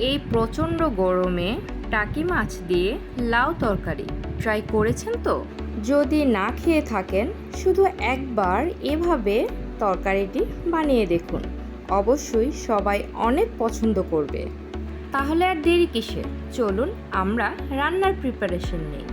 এই প্রচণ্ড গরমে টাকি মাছ দিয়ে লাউ তরকারি ট্রাই করেছেন তো? যদি না খেয়ে থাকেন শুধু একবার এভাবে তরকারিটি বানিয়ে দেখুন, অবশ্যই সবাই অনেক পছন্দ করবে। তাহলে আর দেরি কিসের, চলুন আমরা রান্নার প্রিপারেশন নিই।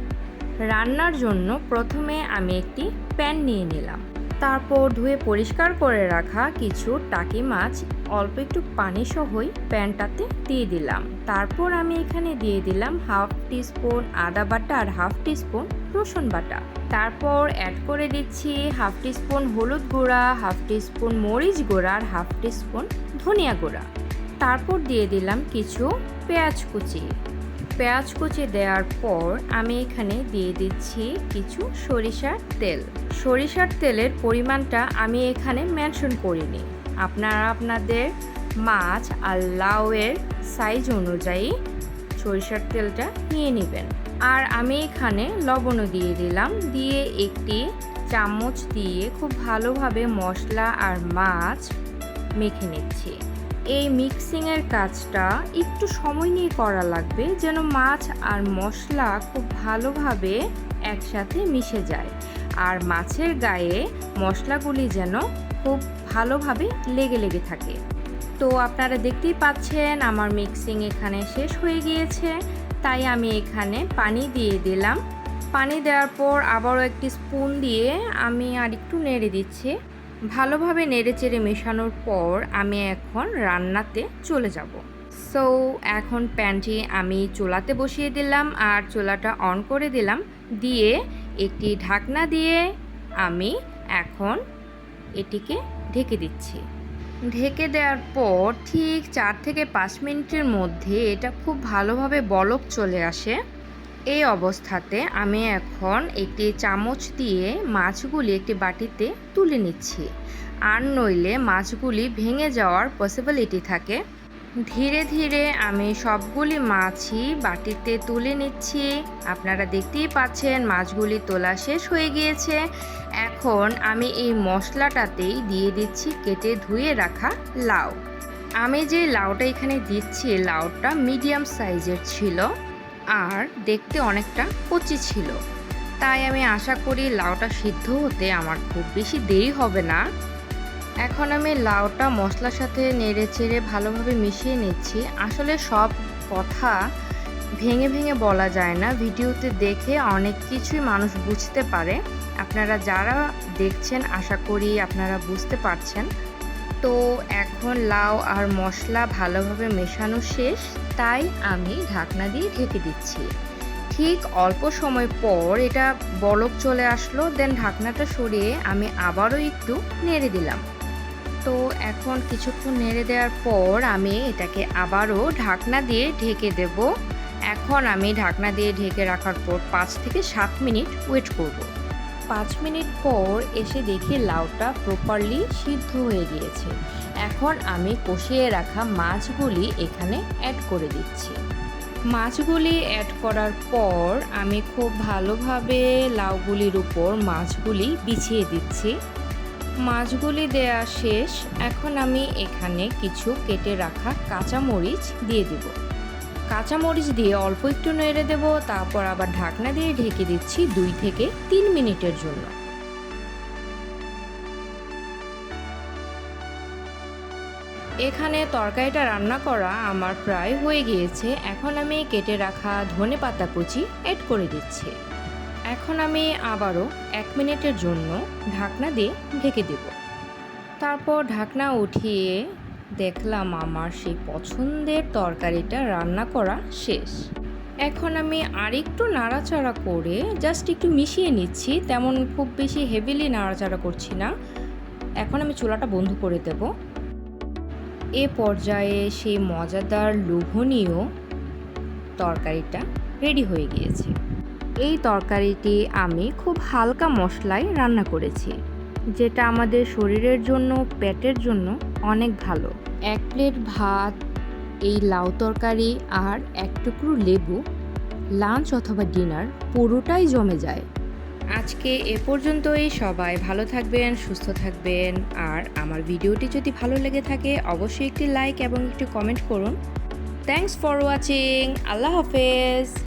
রান্নার জন্য প্রথমে আমি একটি প্যান নিয়ে নিলাম, তারপর ধুয়ে পরিষ্কার করে রাখা কিছু টাকি মাছ অল্প একটু পানি সহই প্যানটাতে দিয়ে দিলাম। তারপর আমি এখানে দিয়ে দিলাম হাফ টিস্পুন আদা বাটা আর হাফ টিস্পুন রসুন বাটা। তারপর অ্যাড করে দিচ্ছি হাফ টিস্পুন হলুদ গুঁড়া, হাফ টিস্পুন মরিচ গুঁড়া আর হাফ টিস্পুন ধনিয়া গুঁড়া। তারপর দিয়ে দিলাম কিছু পেঁয়াজ কুচি। পেঁয়াজ কুচি দেওয়ার পর আমি এখানে দিয়ে দিচ্ছি কিছু সরিষার তেল। সরিষার তেলের পরিমাণটা আমি এখানে মেনশন করিনি, আপনারা আপনাদের মাছ আর লাউয়ের সাইজ অনুযায়ী সরিষার তেলটা নিয়ে নেবেন। আর আমি এখানে লবণও দিয়ে দিলাম, দিয়ে একটি চামচ দিয়ে খুব ভালোভাবে মশলা আর মাছ মেখে নিচ্ছি। এই মিক্সিংয়ের কাজটা একটু সময় নিয়ে করা লাগবে, যেন মাছ আর মশলা খুব ভালোভাবে একসাথে মিশে যায় আর মাছের গায়ে মশলাগুলি যেন খুব ভালোভাবে লেগে লেগে থাকে। তো আপনারা দেখতেই পাচ্ছেন আমার মিক্সিং এখানে শেষ হয়ে গিয়েছে, তাই আমি এখানে পানি দিয়ে দিলাম। পানি দেওয়ার পর আবারও একটি স্পুন দিয়ে আমি আর একটু নেড়ে দিচ্ছি। ভালোভাবে নেড়েচেড়ে মেশানোর পর আমি এখন রান্নাতে চলে যাব। সো এখন প্যানটি আমি চুলাতে বসিয়ে দিলাম আর চুলাটা অন করে দিলাম, দিয়ে একটি ঢাকনা দিয়ে আমি এখন এটিকে ঢেকে দিচ্ছি। ঢেকে দেওয়ার পর ঠিক 4 থেকে 5 মিনিটের মধ্যে এটা খুব ভালোভাবে বলক চলে আসে। এই অবস্থাতে আমি এখন একটি চামচ দিয়ে মাছগুলি একটি বাটিতে তুলে নিচ্ছি, আর নইলে মাছগুলি ভেঙে যাওয়ার পসিবিলিটি থাকে। ধীরে ধীরে আমি সবগুলি মাছই বাটিতে তুলে নিচ্ছি। আপনারা দেখতেই পাচ্ছেন মাছগুলি তোলা শেষ হয়ে গিয়েছে। এখন আমি এই মশলাটাতেই দিয়ে দিচ্ছি কেটে ধুয়ে রাখা লাউ। আমি যে লাউটা এখানে দিচ্ছি, লাউটা মিডিয়াম সাইজের ছিল আর দেখতে অনেকটা কচি ছিল, তাই আমি আশা করি লাউটা সিদ্ধ হতে আমার খুব বেশি দেরি হবে না। এখন আমি লাউটা মশলার সাথে নেড়ে চেড়ে ভালোভাবে মিশিয়ে নিচ্ছি। আসলে সব কথা ভেঙে ভেঙে বলা যায় না, ভিডিওতে দেখে অনেক কিছুই মানুষ বুঝতে পারে। আপনারা যারা দেখছেন আশা করি আপনারা বুঝতে পারছেন। তো এখন লাউ আর মশলা ভালোভাবে মেশানো শেষ, তাই আমি ঢাকনা দিয়ে ঢেকে দিচ্ছি। ঠিক অল্প সময় পর এটা বলক চলে আসলো, দেন ঢাকনাটা সরিয়ে আমি আবারও একটু নেড়ে দিলাম। তো এখন কিছুক্ষণ নেড়ে দেওয়ার পর আমি এটাকে আবারও ঢাকনা দিয়ে ঢেকে দেব। এখন আমি ঢাকনা দিয়ে ঢেকে রাখার পর 5 থেকে 7 মিনিট ওয়েট করব। 5 মিনিট পর এসে দেখি লাউটা প্রপারলি সিদ্ধ হয়ে গিয়েছে। এখন আমি কষিয়ে রাখা মাছগুলি এখানে অ্যাড করে দিচ্ছি। মাছগুলি অ্যাড করার পর আমি খুব ভালোভাবে লাউগুলির উপর মাছগুলি বিছিয়ে দিচ্ছি। মাছগুলি দেয়া শেষ, এখন আমি এখানে কিছু কেটে রাখা কাঁচামরিচ দিয়ে দেব। কাঁচামরিচ দিয়ে অল্প একটু নেড়ে দেব, তারপর আবার ঢাকনা দিয়ে ঢেকে দিচ্ছি 2 থেকে 3 মিনিটের জন্য। এখানে তরকারিটা রান্না করা আমার প্রায় হয়ে গিয়েছে। এখন আমি কেটে রাখা ধনেপাতা কুচি অ্যাড করে দিচ্ছি। এখন আমি আবারও 1 মিনিটের জন্য ঢাকনা দিয়ে ঢেকে দেব। তারপর ঢাকনা উঠিয়ে দেখলাম আমার সেই পছন্দের তরকারিটা রান্না করা শেষ। এখন আমি আরেকটু নাড়াচাড়া করে জাস্ট একটু মিশিয়ে নিচ্ছি, তেমন খুব বেশি হেভিলি নাড়াচাড়া করছি না। এখন আমি চুলাটা বন্ধ করে দেব। এ পর্যায়ে সেই মজাদার লোভনীয় তরকারিটা রেডি হয়ে গিয়েছে। এই তরকারিটি আমি খুব হালকা মশলায় রান্না করেছি, যেটা আমাদের শরীরের জন্য পেটের জন্য অনেক ভালো। 1 প্লেট ভাত, এই লাউ তরকারি আর 1 টুকরো লেবু, লাঞ্চ অথবা ডিনার পুরোটাই জমে যায়। আজকে এ পর্যন্তই। সবাই ভালো থাকবেন, সুস্থ থাকবেন। আর আমার ভিডিওটি যদি ভালো লেগে থাকে অবশ্যই একটি লাইক এবং একটি কমেন্ট করুন। Thanks for watching. আল্লাহ হাফেজ।